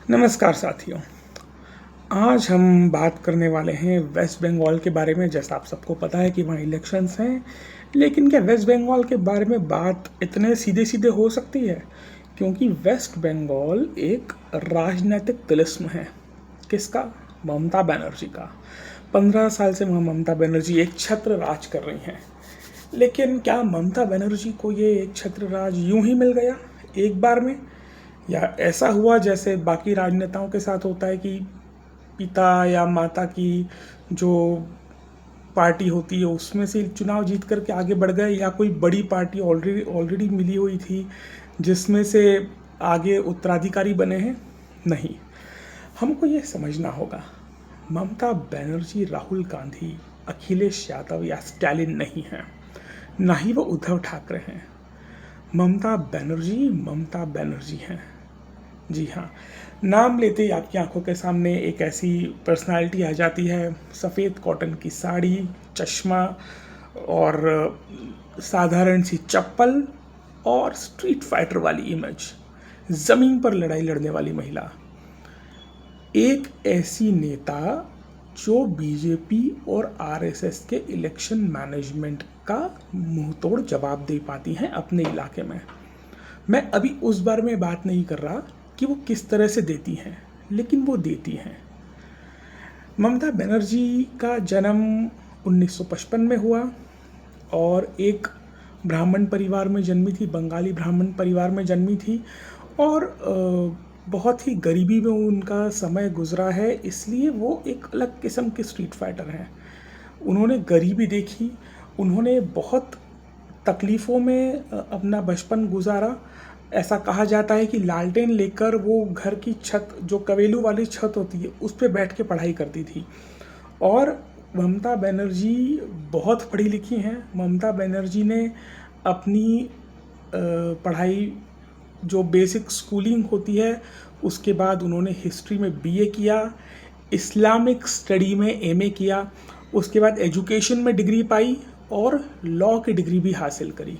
नमस्कार साथियों। आज हम बात करने वाले हैं वेस्ट बंगाल के बारे में। जैसा आप सबको पता है कि वहाँ इलेक्शंस हैं, लेकिन क्या वेस्ट बंगाल के बारे में बात इतने सीधे सीधे हो सकती है? क्योंकि वेस्ट बंगाल एक राजनीतिक तिलिस्म है। किसका? ममता बनर्जी का। 15 साल से वहाँ ममता बनर्जी एक छत्र राज कर रही हैं। लेकिन क्या ममता बनर्जी को ये एक छत्र राज यूं ही मिल गया एक बार में, या ऐसा हुआ जैसे बाकी राजनेताओं के साथ होता है कि पिता या माता की जो पार्टी होती है उसमें से चुनाव जीत करके आगे बढ़ गए, या कोई बड़ी पार्टी ऑलरेडी मिली हुई थी जिसमें से आगे उत्तराधिकारी बने हैं? नहीं, हमको ये समझना होगा, ममता बनर्जी राहुल गांधी, अखिलेश यादव या स्टालिन नहीं हैं, ना ही वो उद्धव ठाकरे हैं। ममता बनर्जी हैं। जी हाँ, नाम लेते ही आपकी आंखों के सामने एक ऐसी पर्सनालिटी आ जाती है, सफ़ेद कॉटन की साड़ी, चश्मा और साधारण सी चप्पल और स्ट्रीट फाइटर वाली इमेज, ज़मीन पर लड़ाई लड़ने वाली महिला। एक ऐसी नेता जो बीजेपी और आरएसएस के इलेक्शन मैनेजमेंट का मुंह तोड़ जवाब दे पाती हैं अपने इलाके में। मैं अभी उस बारे में बात नहीं कर रहा कि वो किस तरह से देती हैं, लेकिन वो देती हैं। ममता बनर्जी का जन्म 1955 में हुआ और एक ब्राह्मण परिवार में जन्मी थी, बंगाली ब्राह्मण परिवार में जन्मी थी, और बहुत ही गरीबी में उनका समय गुजरा है, इसलिए वो एक अलग किस्म के स्ट्रीट फाइटर हैं। उन्होंने गरीबी देखी, उन्होंने बहुत तकलीफ़ों में अपना बचपन गुजारा। ऐसा कहा जाता है कि लालटेन लेकर वो घर की छत, जो कवेलू वाली छत होती है, उस पे बैठ के पढ़ाई करती थी। और ममता बनर्जी बहुत पढ़ी लिखी हैं। ममता बनर्जी ने अपनी पढ़ाई, जो बेसिक स्कूलिंग होती है, उसके बाद उन्होंने हिस्ट्री में बीए किया, इस्लामिक स्टडी में एमए किया, उसके बाद एजुकेशन में डिग्री पाई और लॉ की डिग्री भी हासिल करी।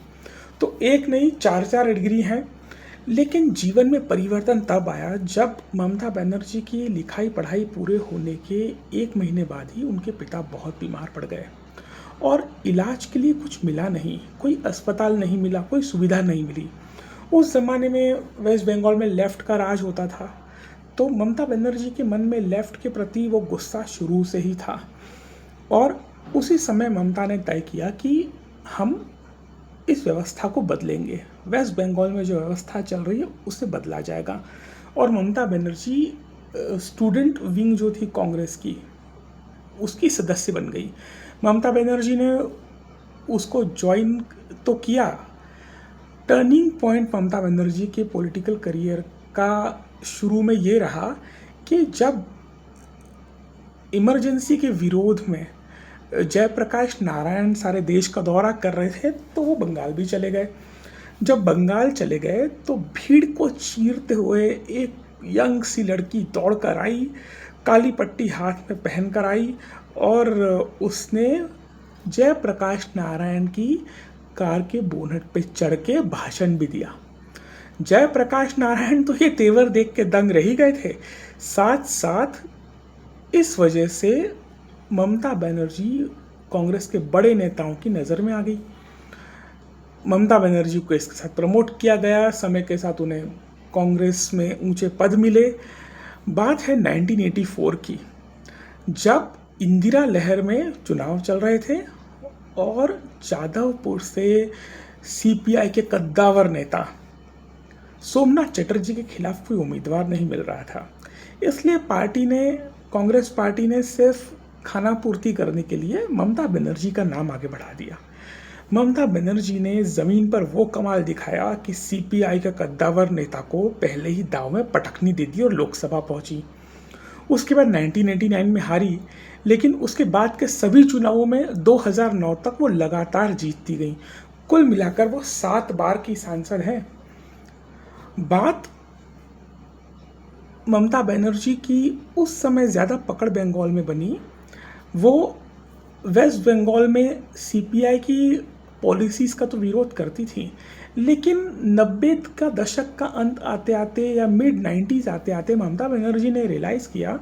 तो एक नहीं, 4 डिग्री हैं। लेकिन जीवन में परिवर्तन तब आया जब ममता बनर्जी की लिखाई पढ़ाई पूरे होने के 1 महीने बाद ही उनके पिता बहुत बीमार पड़ गए और इलाज के लिए कुछ मिला नहीं, कोई अस्पताल नहीं मिला, कोई सुविधा नहीं मिली। उस ज़माने में वेस्ट बंगाल में लेफ़्ट का राज होता था, तो ममता बनर्जी के मन में लेफ़्ट के प्रति वो गुस्सा शुरू से ही था। और उसी समय ममता ने तय किया कि हम इस व्यवस्था को बदलेंगे, वेस्ट बंगाल में जो व्यवस्था चल रही है उसे बदला जाएगा। और ममता बनर्जी स्टूडेंट विंग जो थी कांग्रेस की, उसकी सदस्य बन गई। ममता बनर्जी ने उसको ज्वाइन तो किया। टर्निंग पॉइंट ममता बनर्जी के पॉलिटिकल करियर का शुरू में ये रहा कि जब इमरजेंसी के विरोध में जयप्रकाश नारायण सारे देश का दौरा कर रहे थे, तो वो बंगाल भी चले गए। जब बंगाल चले गए तो भीड़ को चीरते हुए एक यंग सी लड़की दौड़ कर आई, काली पट्टी हाथ में पहन कर आई, और उसने जयप्रकाश नारायण की कार के बोनट पे चढ़ के भाषण भी दिया। जयप्रकाश नारायण तो ये तेवर देख के दंग रह ही गए थे। साथ साथ इस वजह से ममता बनर्जी कांग्रेस के बड़े नेताओं की नज़र में आ गई। ममता बनर्जी को इसके साथ प्रमोट किया गया, समय के साथ उन्हें कांग्रेस में ऊंचे पद मिले। बात है 1984 की, जब इंदिरा लहर में चुनाव चल रहे थे और जादवपुर से सीपीआई के कद्दावर नेता सोमनाथ चटर्जी के खिलाफ कोई उम्मीदवार नहीं मिल रहा था, इसलिए कांग्रेस पार्टी ने सिर्फ खाना पूर्ति करने के लिए ममता बनर्जी का नाम आगे बढ़ा दिया। ममता बनर्जी ने ज़मीन पर वो कमाल दिखाया कि सीपीआई का कद्दावर नेता को पहले ही दांव में पटकनी दे दी और लोकसभा पहुंची। उसके बाद 1989 में हारी, लेकिन उसके बाद के सभी चुनावों में 2009 तक वो लगातार जीतती गई। कुल मिलाकर वो 7 बार की सांसद हैं। बात ममता बनर्जी की उस समय ज़्यादा पकड़ बंगाल में बनी, वो वेस्ट बंगाल में सीपीआई की पॉलिसीज़ का तो विरोध करती थी, लेकिन 90 का दशक का अंत आते आते या मिड 90s आते आते ममता बनर्जी ने रियलाइज़ किया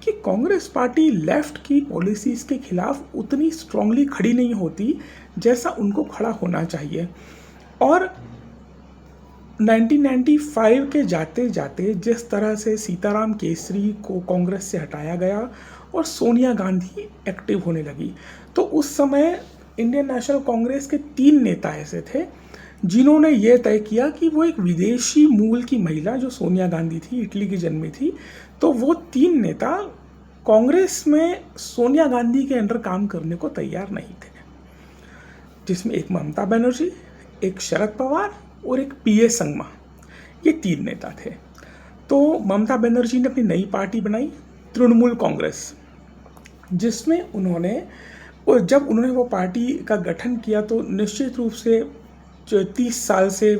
कि कांग्रेस पार्टी लेफ्ट की पॉलिसीज़ के खिलाफ उतनी स्ट्रांगली खड़ी नहीं होती जैसा उनको खड़ा होना चाहिए। और 1995 के जाते जाते जिस तरह से सीताराम केसरी को कांग्रेस से हटाया गया और सोनिया गांधी एक्टिव होने लगी, तो उस समय इंडियन नेशनल कांग्रेस के 3 नेता ऐसे थे जिन्होंने ये तय किया कि वो एक विदेशी मूल की महिला जो सोनिया गांधी थी, इटली की जन्मी थी, तो वो 3 नेता कांग्रेस में सोनिया गांधी के अंडर काम करने को तैयार नहीं थे, जिसमें एक ममता बनर्जी, एक शरद पवार और एक पीए संगमा, ये 3 नेता थे। तो ममता बनर्जी ने अपनी नई पार्टी बनाई, तृणमूल कांग्रेस, जिसमें जब उन्होंने वो पार्टी का गठन किया तो निश्चित रूप से 30 साल से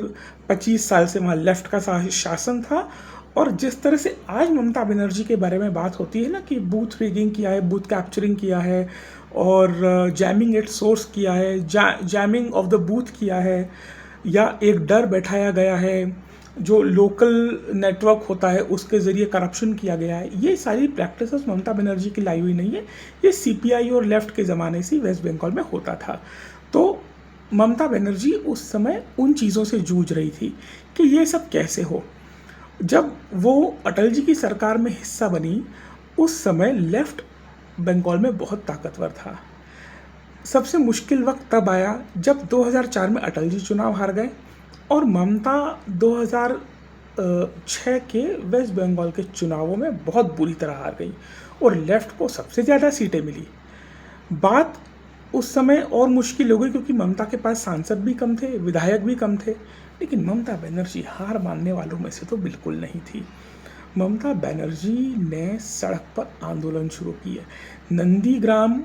25 साल से वहाँ लेफ्ट का शासन था। और जिस तरह से आज ममता बनर्जी के बारे में बात होती है ना कि बूथ रिगिंग किया है, बूथ कैप्चरिंग किया है और जैमिंग एट सोर्स किया है, जैमिंग ऑफ द बूथ किया है, या एक डर बैठाया गया है, जो लोकल नेटवर्क होता है उसके ज़रिए करप्शन किया गया है, ये सारी प्रैक्टिसेस ममता बनर्जी की लाई हुई नहीं है, ये सीपीआई और लेफ्ट के ज़माने से वेस्ट बंगाल में होता था। तो ममता बनर्जी उस समय उन चीज़ों से जूझ रही थी कि ये सब कैसे हो। जब वो अटल जी की सरकार में हिस्सा बनी, उस समय लेफ्ट बंगाल में बहुत ताकतवर था। सबसे मुश्किल वक्त तब आया जब 2004 में अटल जी चुनाव हार गए और ममता 2006 के वेस्ट बंगाल के चुनावों में बहुत बुरी तरह हार गई और लेफ्ट को सबसे ज़्यादा सीटें मिली। बात उस समय और मुश्किल हो गई क्योंकि ममता के पास सांसद भी कम थे, विधायक भी कम थे, लेकिन ममता बनर्जी हार मानने वालों में से तो बिल्कुल नहीं थी। ममता बनर्जी ने सड़क पर आंदोलन शुरू किए। नंदीग्राम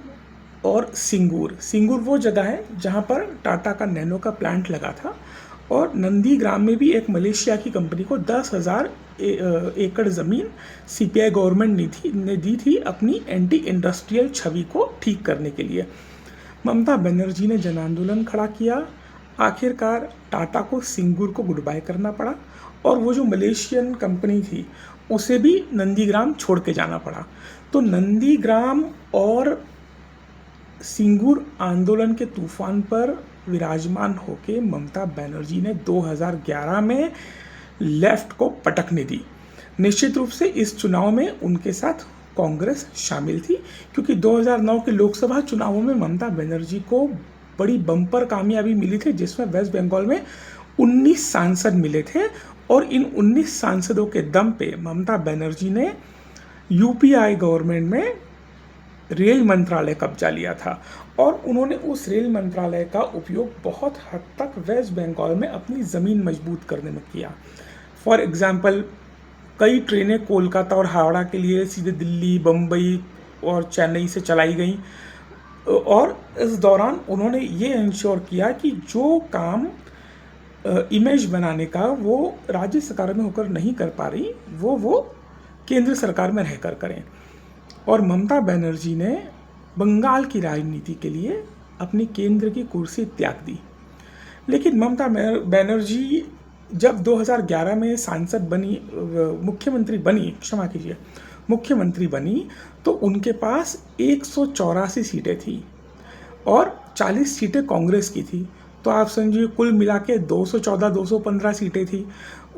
और सिंगूर वो जगह है जहाँ पर टाटा का नैनो का प्लांट लगा था, और नंदीग्राम में भी एक मलेशिया की कंपनी को 10,000 एकड़ ज़मीन सीपीआई गवर्नमेंट ने दी थी अपनी एंटी इंडस्ट्रियल छवि को ठीक करने के लिए। ममता बनर्जी ने जन आंदोलन खड़ा किया। आखिरकार टाटा को सिंगूर को गुड बाय करना पड़ा और वो जो मलेशियन कंपनी थी उसे भी नंदीग्राम छोड़ के जाना पड़ा। तो नंदीग्राम और सिंगूर आंदोलन के तूफान पर विराजमान होकर ममता बनर्जी ने 2011 में लेफ्ट को पटकने दी। निश्चित रूप से इस चुनाव में उनके साथ कांग्रेस शामिल थी, क्योंकि 2009 के लोकसभा चुनावों में ममता बनर्जी को बड़ी बम्पर कामयाबी मिली थी, जिसमें वेस्ट बंगाल में 19 सांसद मिले थे और इन 19 सांसदों के दम पे ममता बनर्जी ने यूपीआई गवर्नमेंट में रेल मंत्रालय कब्जा लिया था और उन्होंने उस रेल मंत्रालय का उपयोग बहुत हद तक वेस्ट बंगाल में अपनी ज़मीन मजबूत करने में किया। फॉर एग्ज़ाम्पल, कई ट्रेनें कोलकाता और हावड़ा के लिए सीधे दिल्ली, बम्बई और चेन्नई से चलाई गई और इस दौरान उन्होंने ये इंश्योर किया कि जो काम इमेज बनाने का वो राज्य सरकार में होकर नहीं कर पा रही वो केंद्र सरकार में रहकर करें। और ममता बनर्जी ने बंगाल की राजनीति के लिए अपनी केंद्र की कुर्सी त्याग दी। लेकिन ममता बनर्जी जब 2011 में मुख्यमंत्री बनी तो उनके पास 184 सीटें थी और 40 सीटें कांग्रेस की थी। तो आप समझिए कुल मिला के 214-215 सीटें थी।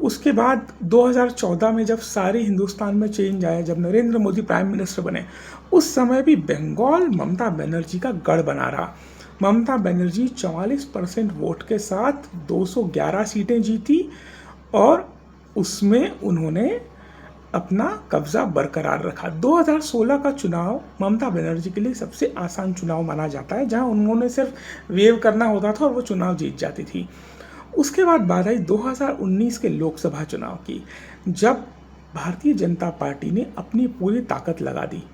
उसके बाद 2014 में जब सारे हिंदुस्तान में चेंज आया, जब नरेंद्र मोदी प्राइम मिनिस्टर बने, उस समय भी बंगाल ममता बनर्जी का गढ़ बना रहा। ममता बनर्जी 44% वोट के साथ 211 सीटें जीती और उसमें उन्होंने अपना कब्जा बरकरार रखा। 2016 का चुनाव ममता बनर्जी के लिए सबसे आसान चुनाव माना जाता है, जहां उन्होंने सिर्फ वेव करना होता था और वो चुनाव जीत जाती थी। उसके बाद बात आई 2019 के लोकसभा चुनाव की, जब भारतीय जनता पार्टी ने अपनी पूरी ताकत लगा दी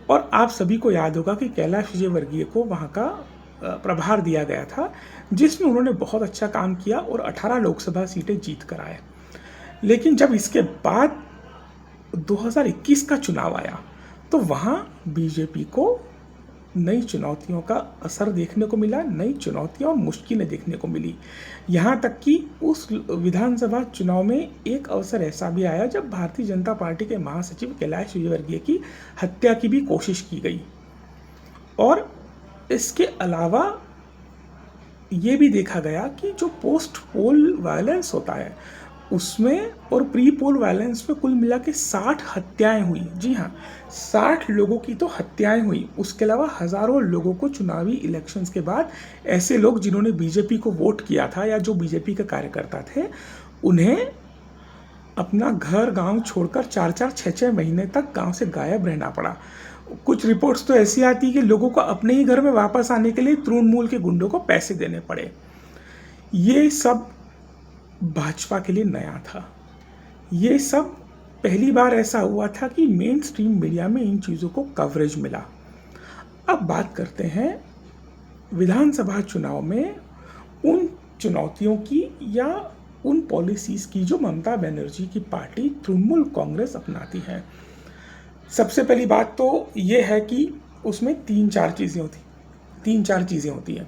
और आप सभी को याद होगा कि कैलाश विजयवर्गीय को वहाँ का प्रभार दिया गया था, जिसमें उन्होंने बहुत अच्छा काम किया और 18 लोकसभा सीटें जीत कर आए। लेकिन जब इसके बाद 2021 का चुनाव आया तो वहाँ बीजेपी को नई चुनौतियों का असर देखने को मिला, नई चुनौतियाँ और मुश्किलें देखने को मिली। यहाँ तक कि उस विधानसभा चुनाव में एक अवसर ऐसा भी आया जब भारतीय जनता पार्टी के महासचिव कैलाश विजयवर्गीय की हत्या की भी कोशिश की गई। और इसके अलावा ये भी देखा गया कि जो पोस्ट पोल वायलेंस होता है उसमें और प्री पोल वायलेंस में कुल मिला के 60 हत्याएं हुई। जी हाँ, 60 लोगों की तो हत्याएं हुई। उसके अलावा हज़ारों लोगों को चुनावी इलेक्शंस के बाद, ऐसे लोग जिन्होंने बीजेपी को वोट किया था या जो बीजेपी के कार्यकर्ता थे, उन्हें अपना घर गांव छोड़कर 4-4, 6-6 महीने तक गांव से गायब रहना पड़ा। कुछ रिपोर्ट्स तो ऐसी आती कि लोगों को अपने ही घर में वापस आने के लिए तृणमूल के गुंडों को पैसे देने पड़े। ये सब भाजपा के लिए नया था। ये सब पहली बार ऐसा हुआ था कि मेन स्ट्रीम मीडिया में इन चीज़ों को कवरेज मिला। अब बात करते हैं विधानसभा चुनाव में उन चुनौतियों की या उन पॉलिसीज़ की जो ममता बनर्जी की पार्टी तृणमूल कांग्रेस अपनाती है। सबसे पहली बात तो ये है कि उसमें 3-4 चीज़ें होती हैं।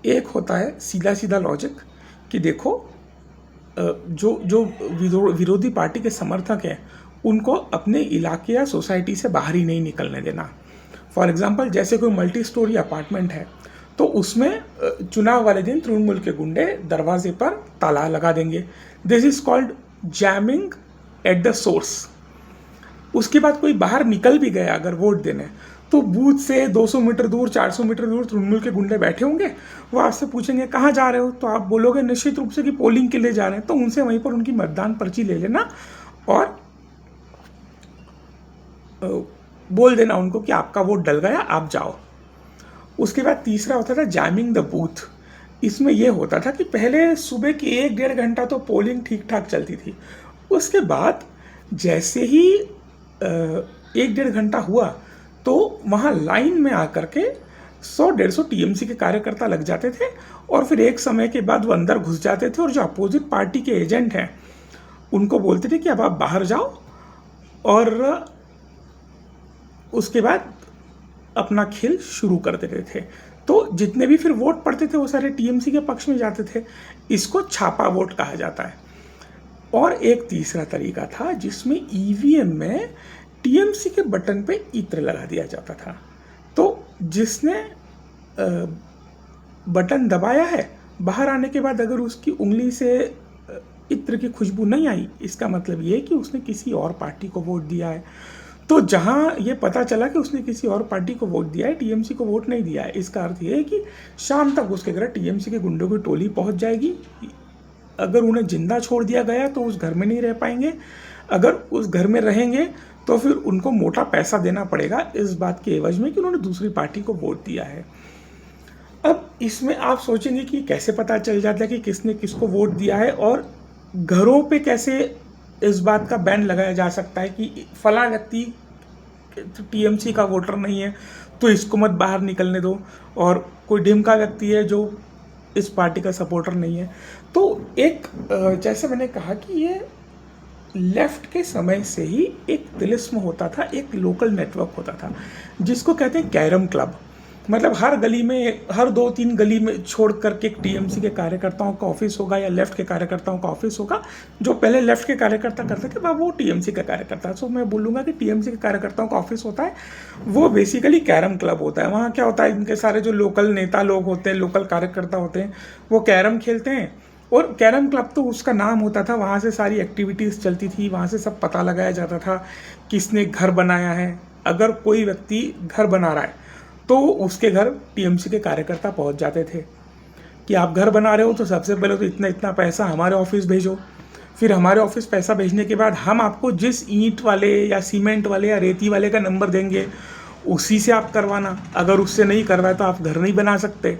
एक होता है सीधा सीधा लॉजिक कि देखो, जो विरोधी पार्टी के समर्थक हैं उनको अपने इलाके या सोसाइटी से बाहर ही नहीं निकलने देना। फॉर एग्जांपल, जैसे कोई मल्टी स्टोरी अपार्टमेंट है तो उसमें चुनाव वाले दिन तृणमूल के गुंडे दरवाजे पर ताला लगा देंगे। This is called jamming at the source. उसके बाद कोई बाहर निकल भी गया अगर वोट देने, तो बूथ से 200 मीटर दूर, 400 मीटर दूर तृणमूल के गुंडे बैठे होंगे। वो आपसे पूछेंगे कहाँ जा रहे हो, तो आप बोलोगे निश्चित रूप से कि पोलिंग के लिए जा रहे हैं। तो उनसे वहीं पर उनकी मतदान पर्ची ले लेना और बोल देना उनको कि आपका वोट डल गया, आप जाओ। उसके बाद तीसरा होता था जैमिंग द बूथ। इसमें यह होता था कि पहले सुबह की 1-1.5 घंटा तो पोलिंग ठीक ठाक चलती थी। उसके बाद जैसे ही 1-1.5 घंटा हुआ तो वहाँ लाइन में आकर के 100-150 टीएमसी के कार्यकर्ता लग जाते थे और फिर एक समय के बाद वो अंदर घुस जाते थे और जो अपोजिट पार्टी के एजेंट हैं उनको बोलते थे कि अब आप बाहर जाओ, और उसके बाद अपना खेल शुरू कर देते थे। तो जितने भी फिर वोट पड़ते थे वो सारे टीएमसी के पक्ष में जाते थे। इसको छापा वोट कहा जाता है। और एक तीसरा तरीका था जिसमें ईवीएम में टीएमसी के बटन पे इत्र लगा दिया जाता था। तो जिसने बटन दबाया है, बाहर आने के बाद अगर उसकी उंगली से इत्र की खुशबू नहीं आई, इसका मतलब ये है कि उसने किसी और पार्टी को वोट दिया है। तो जहाँ ये पता चला कि उसने किसी और पार्टी को वोट दिया है, टीएमसी को वोट नहीं दिया है, इसका अर्थ ये है कि शाम तक उसके घर टीएमसी के गुंडों की टोली पहुँच जाएगी। अगर उन्हें जिंदा छोड़ दिया गया तो उस घर में नहीं रह पाएंगे, अगर उस घर में रहेंगे तो फिर उनको मोटा पैसा देना पड़ेगा इस बात के एवज में कि उन्होंने दूसरी पार्टी को वोट दिया है। अब इसमें आप सोचेंगे कि कैसे पता चल जाता है कि किसने किसको वोट दिया है, और घरों पे कैसे इस बात का बैन लगाया जा सकता है कि फला व्यक्ति टीएमसी का वोटर नहीं है तो इसको मत बाहर निकलने दो, और कोई ढिमका व्यक्ति है जो इस पार्टी का सपोर्टर नहीं है। तो एक जैसे मैंने कहा कि ये लेफ्ट के समय से ही एक तिलिस्म होता था, एक लोकल नेटवर्क होता था जिसको कहते हैं कैरम क्लब। मतलब हर गली में, हर 2-3 गली में छोड़ करके एक टीएमसी के कार्यकर्ताओं का ऑफिस होगा या लेफ्ट के कार्यकर्ताओं का ऑफिस होगा। जो पहले लेफ्ट के कार्यकर्ता करते थे वो टीएमसी का कार्यकर्ता। सो मैं बोलूँगा कि टीएमसी के कार्यकर्ताओं का ऑफिस होता है, वो बेसिकली कैरम क्लब होता है। वहाँ क्या होता है, इनके सारे जो लोकल नेता लोग होते हैं, लोकल कार्यकर्ता होते हैं, वो कैरम खेलते हैं। और कैरम क्लब तो उसका नाम होता था, वहाँ से सारी एक्टिविटीज़ चलती थी, वहाँ से सब पता लगाया जाता था किसने घर बनाया है। अगर कोई व्यक्ति घर बना रहा है तो उसके घर टीएमसी के कार्यकर्ता पहुंच जाते थे कि आप घर बना रहे हो तो सबसे पहले तो इतना इतना पैसा हमारे ऑफिस भेजो। फिर हमारे ऑफिस पैसा भेजने के बाद हम आपको जिस ईंट वाले या सीमेंट वाले या रेती वाले का नंबर देंगे उसी से आप करवाना। अगर उससे नहीं करवाए तो आप घर नहीं बना सकते।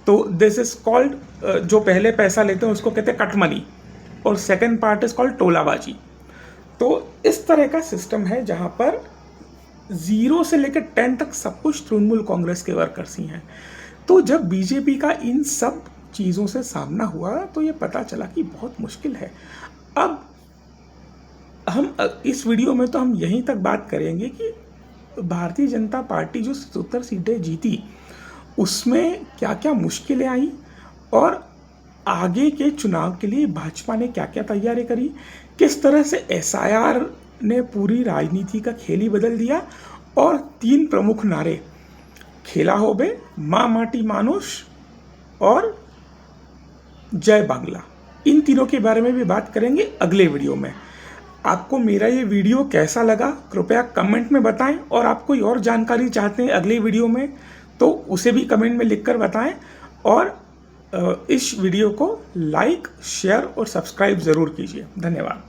तो दिस इज कॉल्ड, जो पहले पैसा लेते हैं उसको कहते हैं कट मनी, और सेकेंड पार्ट इज कॉल्ड टोलाबाजी। तो इस तरह का सिस्टम है जहाँ पर 0 से लेकर 10 तक सब कुछ तृणमूल कांग्रेस के वर्कर्स ही हैं। तो जब बीजेपी का इन सब चीज़ों से सामना हुआ तो ये पता चला कि बहुत मुश्किल है। अब हम इस वीडियो में तो हम यहीं तक बात करेंगे कि भारतीय जनता पार्टी जो 77 सीटें जीती उसमें क्या क्या मुश्किलें आई और आगे के चुनाव के लिए भाजपा ने क्या क्या तैयारी करी, किस तरह से एसआईआर ने पूरी राजनीति का खेल ही बदल दिया और 3 प्रमुख नारे खेला होबे, माँ माटी मानुष और जय बांग्ला, इन तीनों के बारे में भी बात करेंगे अगले वीडियो में। आपको मेरा ये वीडियो कैसा लगा कृपया कमेंट में बताएं और आप कोई और जानकारी चाहते हैं अगले वीडियो में तो उसे भी कमेंट में लिखकर बताएं और इस वीडियो को लाइक, शेयर और सब्सक्राइब ज़रूर कीजिए। धन्यवाद।